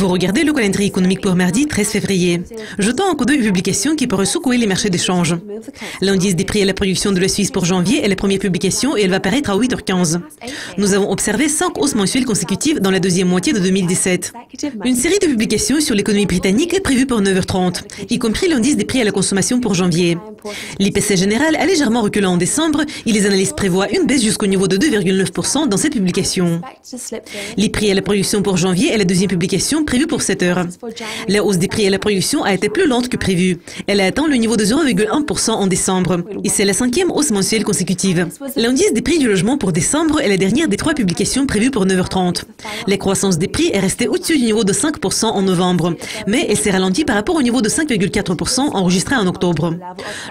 Vous regardez le calendrier économique pour mardi 13 février. Jetons un coup d'œil aux publications qui pourraient secouer les marchés d'échange. L'indice des prix à la production de la Suisse pour janvier est la première publication et elle va paraître à 8h15. Nous avons observé 5 hausses mensuelles consécutives dans la deuxième moitié de 2017. Une série de publications sur l'économie britannique est prévue pour 9h30, y compris l'indice des prix à la consommation pour janvier. L'IPC général a légèrement reculé en décembre et les analystes prévoient une baisse jusqu'au niveau de 2,9% dans cette publication. Les prix à la production pour janvier est la deuxième publication prévue pour 7 heures. La hausse des prix à la production a été plus lente que prévu. Elle a atteint le niveau de 0,1% en décembre. Et c'est la 5e hausse mensuelle consécutive. L'indice des prix du logement pour décembre est la dernière des 3 publications prévues pour 9h30. La croissance des prix est restée au-dessus du niveau de 5% en novembre. Mais elle s'est ralentie par rapport au niveau de 5,4% enregistré en octobre.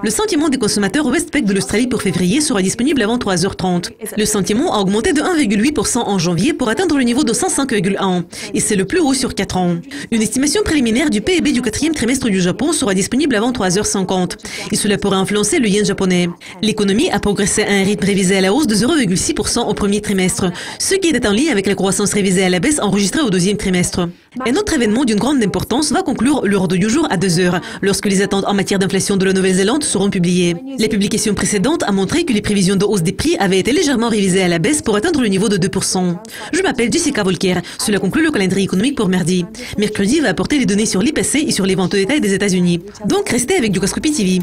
Le sentiment des consommateurs Westpac de l'Australie pour février sera disponible avant 3h30. Le sentiment a augmenté de 1,8% en janvier pour atteindre le niveau de 105,1. Et c'est le plus haut sur 4 ans. Une estimation préliminaire du PIB du 4e trimestre du Japon sera disponible avant 3h50 et cela pourrait influencer le yen japonais. L'économie a progressé à un rythme révisé à la hausse de 0,6% au premier trimestre, ce qui était en ligne avec la croissance révisée à la baisse enregistrée au deuxième trimestre. Un autre événement d'une grande importance va conclure l'ordre du jour à 2h, lorsque les attentes en matière d'inflation de la Nouvelle-Zélande seront publiées. La publication précédente a montré que les prévisions de hausse des prix avaient été légèrement révisées à la baisse pour atteindre le niveau de 2%. Je m'appelle Jessica Volker. Cela conclut le calendrier économique pour mardi. Mercredi va apporter les données sur l'IPC et sur les ventes au détail des États-Unis. Donc restez avec Dukascopy TV.